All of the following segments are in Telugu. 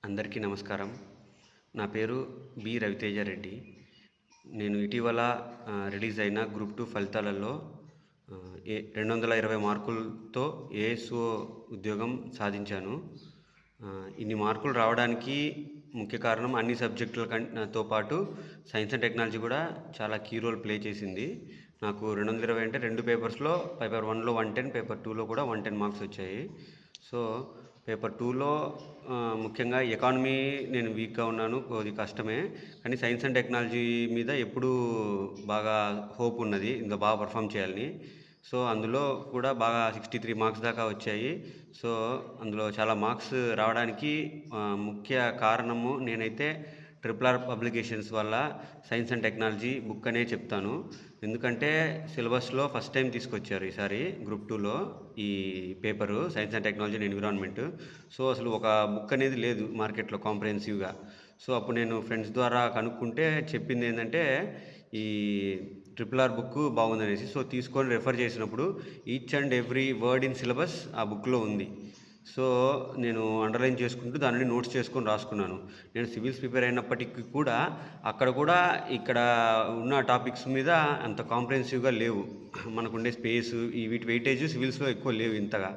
అందరికీ నమస్కారం. నా పేరు బి రవితేజ రెడ్డి. నేను ఇటీవల రిలీజ్ అయిన గ్రూప్ 2 ఫలితాలలో 220 మార్కులతో ఏఎస్ఓ ఉద్యోగం సాధించాను. ఇన్ని మార్కులు రావడానికి ముఖ్య కారణం అన్ని సబ్జెక్టుల తో పాటు సైన్స్ అండ్ టెక్నాలజీ కూడా చాలా కీ రోల్ ప్లే చేసింది. నాకు 220 అంటే 2 పేపర్స్లో పేపర్ 1లో 110, పేపర్ 2లో కూడా 110 మార్క్స్ వచ్చాయి. సో పేపర్ 2లో ముఖ్యంగా ఎకానమీ నేను వీక్గా ఉన్నాను, అది కష్టమే. కానీ సైన్స్ అండ్ టెక్నాలజీ మీద ఎప్పుడూ బాగా హోప్ ఉన్నది, ఇంకా బాగా పర్ఫామ్ చేయాలని. సో అందులో కూడా బాగా 63 మార్క్స్ దాకా వచ్చాయి. సో అందులో చాలా మార్క్స్ రావడానికి ముఖ్య కారణము నేనైతే RRR పబ్లికేషన్స్ వల్ల సైన్స్ అండ్ టెక్నాలజీ బుక్ అనే చెప్తాను. ఎందుకంటే సిలబస్లో ఫస్ట్ టైం తీసుకొచ్చారు ఈసారి గ్రూప్ 2లో ఈ paper science and technology and environment. So అసలు ఒక బుక్ అనేది లేదు మార్కెట్లో కాంప్రహెన్సివ్గా. సో అప్పుడు నేను ఫ్రెండ్స్ ద్వారా కనుక్కుంటే చెప్పింది ఏంటంటే ఈ RRR బుక్ బాగుందనేసి. సో తీసుకొని రెఫర్ చేసినప్పుడు each and every word in syllabus ఆ బుక్లో ఉంది. సో నేను అండర్లైన్ చేసుకుంటూ దానిని నోట్స్ చేసుకొని రాసుకున్నాను. నేను సివిల్స్ ప్రిపేర్ అయినప్పటికీ కూడా అక్కడ కూడా ఇక్కడ ఉన్న టాపిక్స్ మీద అంత కాంప్రహెన్సివ్గా లేవు. మనకుండే స్పేస్ వీటి వెయిటేజ్ సివిల్స్లో ఎక్కువ లేవు ఇంతగా.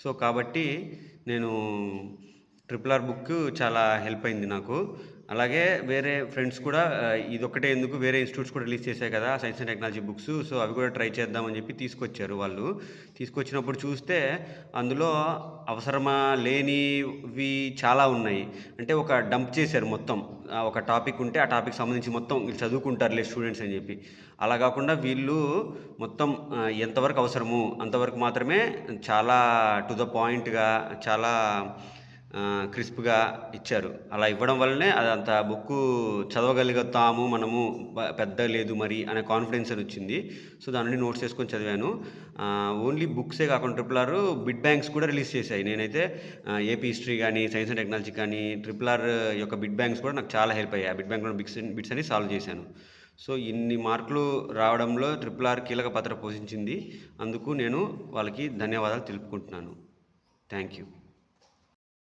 సో కాబట్టి నేను RRR బుక్ చాలా హెల్ప్ అయింది నాకు. అలాగే వేరే ఫ్రెండ్స్ కూడా ఇదొక్కటే ఎందుకు, వేరే ఇన్స్టిట్యూట్స్ కూడా రిలీజ్ చేశాయి కదా science and technology books, so అవి కూడా ట్రై చేద్దామని చెప్పి తీసుకొచ్చారు వాళ్ళు. తీసుకొచ్చినప్పుడు చూస్తే అందులో అవసరమా లేనివి చాలా ఉన్నాయి. అంటే ఒక డంప్ చేశారు మొత్తం. ఒక టాపిక్ ఉంటే ఆ టాపిక్ సంబంధించి మొత్తం వీళ్ళు చదువుకుంటారులే స్టూడెంట్స్ అని చెప్పి. అలా కాకుండా వీళ్ళు మొత్తం ఎంతవరకు అవసరము అంతవరకు మాత్రమే చాలా టు ద పాయింట్గా చాలా క్రిస్ప్గా ఇచ్చారు. అలా ఇవ్వడం వల్లనే అదంత బుక్ చదవగలుగుతాము మనము, పెద్ద లేదు మరి అనే కాన్ఫిడెన్స్ అని వచ్చింది. సో దాని నుండి నోట్స్ చేసుకొని చదివాను. ఓన్లీ బుక్సే కాకుండా RRR బిట్ బ్యాంక్స్ కూడా రిలీజ్ చేశాయి. నేనైతే ఏపీ హిస్టరీ కానీ సైన్స్ అండ్ టెక్నాలజీ కానీ RRR యొక్క బిట్ బ్యాంక్స్ కూడా నాకు చాలా హెల్ప్ అయ్యాయి. బిట్ బ్యాంక్లో బిట్స్ అని సాల్వ్ చేశాను. సో ఇన్ని మార్కులు రావడంలో RRR కీలక పాత్ర పోషించింది. అందుకు నేను వాళ్ళకి ధన్యవాదాలు తెలుపుకుంటున్నాను. Thank you.